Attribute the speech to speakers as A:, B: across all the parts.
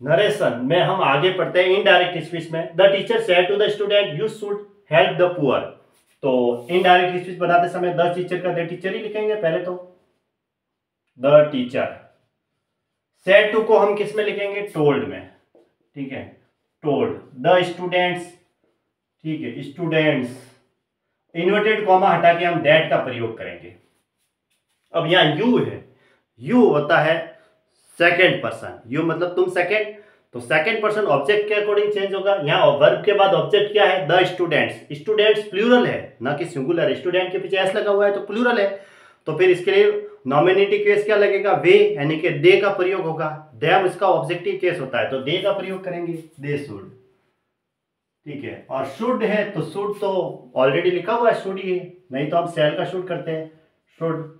A: Narration में हम आगे पढ़ते हैं इनडायरेक्ट स्पीच में। The teacher said to the student you should help the poor. तो इनडायरेक्ट स्पीच बनाते समय द टीचर का द टीचर ही लिखेंगे पहले तो। द टीचर सेड टू को हम किस में लिखेंगे? टोल्ड में। ठीक है, टोल्ड। द स्टूडेंट्स, ठीक है, स्टूडेंट्स। इन्वर्टेड कॉमा हटा के हम दैट का प्रयोग करेंगे। अब यहां यू है, यू होता है सेकेंड पर्सन, यू मतलब तुम सेकेंड, तो सेकेंड पर्सन ऑब्जेक्ट के अकॉर्डिंग चेंज होगा। यहाँ वर्ब के बाद ऑब्जेक्ट क्या है? The students. स्टूडेंट्स प्लूरल है ना कि सिंगुलर। स्टूडेंट के पीछे एस लगा हुआ है तो प्लूरल है, तो फिर इसके लिए नॉमिनेटिव केस क्या लगेगा? वे, यानी कि दे का प्रयोग होगा। देम इसका ऑब्जेक्टिव केस होता है तो दे का प्रयोग करेंगे, दे शुड। ठीक है, और शुड है तो शुड तो ऑलरेडी लिखा हुआ है, शुड ही है, नहीं तो हम सेल का शुड करते हैं। शुड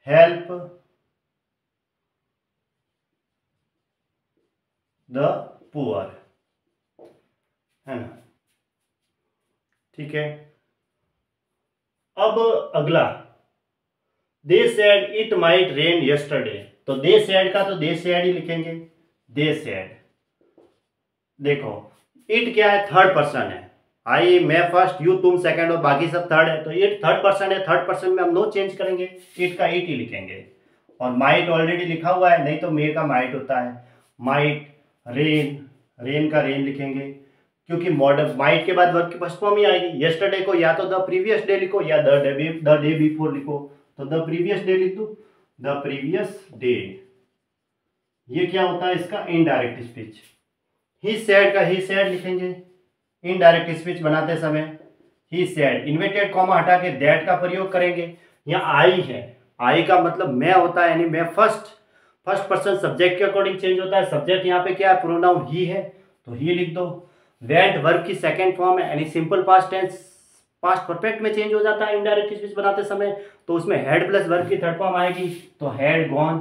A: हेल्प द पुअर, है ना। ठीक है, अब अगला, they said it might rain yesterday. तो दे सेड का तो दे सेड ही लिखेंगे, दे सेड। देखो इट क्या है? थर्ड पर्सन है। आई, मैं फर्स्ट, यू तुम सेकंड और बाकी सब थर्ड है, तो इट थर्ड पर्सन है। थर्ड पर्सन में हम नो चेंज करेंगे, इट का इट ही लिखेंगे। और माइट ऑलरेडी लिखा हुआ है, नहीं तो मे का माइट होता है। माइट, रेन, रेन का रेन लिखेंगे, क्योंकि मॉडर्न माइट के बाद वर्ब की फर्स्ट फॉर्म ही आएगी। यस्टरडे को या तो द प्रीवियस डे लिखो या द डे बिफोर लिखो, तो द प्रीवियस डे लिख दो, द प्रीवियस डे। ये क्या होता है? इसका इनडायरेक्ट स्पीच। ही सेड का ही सेड लिखेंगे इनडायरेक्ट स्पीच बनाते समय। ही सेड, इन्वर्टेड कॉमा हटा के दैट का प्रयोग करेंगे। यहाँ आई है, आई का मतलब मैं होता है, यानी मैं फर्स्ट पर्सन सब्जेक्ट के अकॉर्डिंग चेंज होता है। सब्जेक्ट यहाँ पे क्या है? प्रोनाउन ही है, तो ही लिख दो। वेंट वर्ब की सेकंड फॉर्म है, यानी simple past tense past perfect में चेंज हो जाता है इनडायरेक्ट स्पीच बनाते समय, तो उसमें हेड प्लस वर्ब की थर्ड फॉर्म आएगी, तो हैड गॉन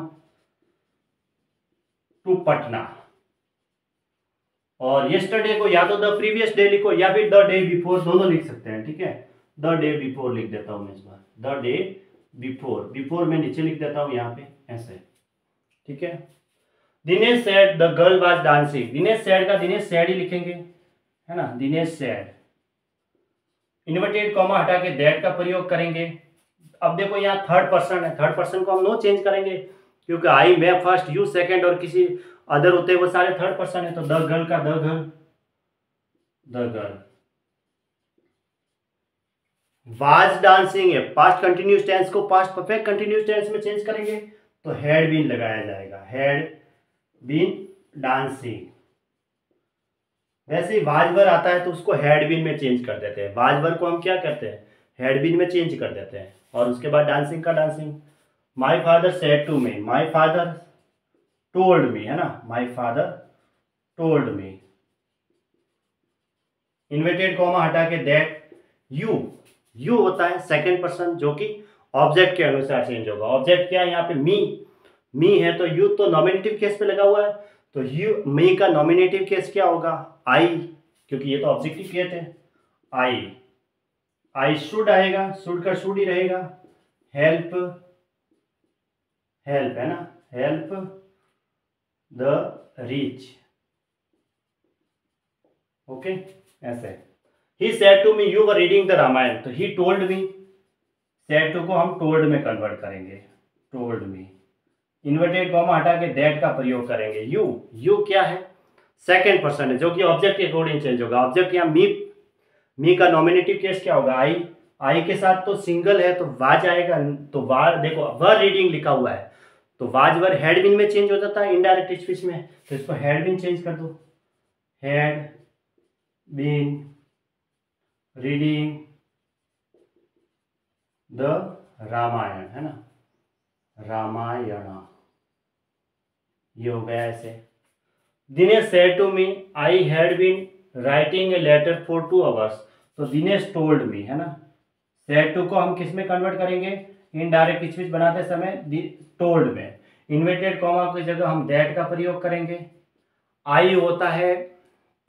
A: टू पटना। और यस्टरडे को या तो द प्रीवियस डे लिखो या फिर द डे बिफोर, दोनों लिख सकते हैं। ठीक है, द डे बिफोर लिख देता हूं मैं इस बार, द डे बिफोर। बिफोर मैं नीचे लिख देता हूं यहाँ पे ऐसे। ठीक है, Dinesh said the girl was dancing. Dinesh said का दिनेश सेड ही लिखेंगे, है ना, दिनेश सेड। इन्वर्टेड कॉमा हटा के दैट का प्रयोग करेंगे। अब देखो यहाँ थर्ड पर्सन है, थर्ड पर्सन को हम नो चेंज करेंगे, क्योंकि आई, मैं फर्स्ट, यू सेकंड और किसी अदर होते हैं वो सारे थर्ड पर्सन है, तो द गर्ल का the girl, the girl. Was dancing है, पास्ट कंटिन्यूस टेंस को पास्ट परफेक्ट कंटिन्यूस टेंस में चेंज करेंगे, तो हैड बीन लगाया जाएगा, हैड बीन डांसिंग। वैसे ही वाजवर आता है तो उसको हैड बीन में चेंज कर देते हैं। वाजवर को हम क्या करते हैं? हैड बीन में चेंज कर देते हैं, और उसके बाद डांसिंग का dancing. My father said to me, my father told me, है ना, my father told me. Inverted comma हटा के दैट, यू, यू होता है सेकंड पर्सन जो कि ऑब्जेक्ट के अनुसार चेंज होगा। ऑब्जेक्ट क्या है यहाँ पे? मी है, तो यू तो नॉमिनेटिव केस पे लगा हुआ है, तो यू, मी का नॉमिनेटिव केस क्या होगा? आई, क्योंकि ये तो ऑब्जेक्टिव केस है। आई शुड आएगा, शुड का शुड ही रहेगा। हेल्प, हेल्प है ना, हेल्प द रिच। ओके, ऐसे। He said to me you were reading the Ramayana, तो he told me, said to को हम टोल्ड में कन्वर्ट करेंगे, टोल्ड मी। इन्वर्टेड कॉमा हटा के दैट का प्रयोग करेंगे। यू, यू क्या है? सेकंड पर्सन है जो कि ऑब्जेक्ट के अकॉर्डिंग चेंज होगा। ऑब्जेक्ट यहाँ मी का नॉमिनेटिव केस क्या होगा? आई के साथ तो सिंगल है तो वाज आएगा, तो वाज, देखो वर रीडिंग लिखा हुआ है तो वाज वर हैड बीन में चेंज हो जाता है इनडायरेक्ट स्पीच में, तो इसको हैड बीन चेंज कर दो, had been reading the Ramayan, है ना, रामायण। ये हो गया ऐसे। Dinesh said to me I had been writing a letter for 2 hours, तो दिनेश टोल्ड मी, है ना। सेड टू को हम किस में कन्वर्ट करेंगे? इनडायरेक्ट स्पीच बनाते समय टोल्ड में। इन्वर्टेड कॉमा की जगह हम दैट का प्रयोग करेंगे। आई होता है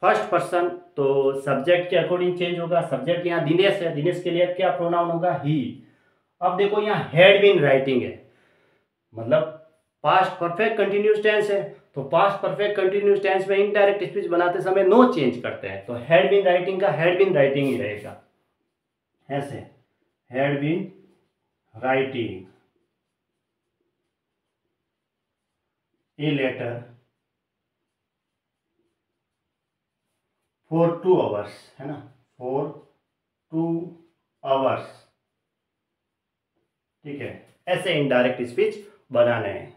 A: फर्स्ट पर्सन, तो सब्जेक्ट के अकॉर्डिंग चेंज होगा। सब्जेक्ट यहाँ दिनेश है, दिनेश के लिए क्या प्रोनाउन होगा? ही। अब देखो यहाँ हैड बीन राइटिंग है, मतलब पास्ट परफेक्ट कंटिन्यूस टेंस है, तो पास्ट परफेक्ट कंटिन्यूअस टेंस में इनडायरेक्ट स्पीच बनाते समय नो चेंज करते हैं, तो हैड बीन राइटिंग का हैड बीन राइटिंग ही रहेगा, ऐसे had been writing a letter for 2 hours, है ना, फॉर 2 आवर्स, ठीक है, ऐसे इनडायरेक्ट स्पीच बनाने हैं।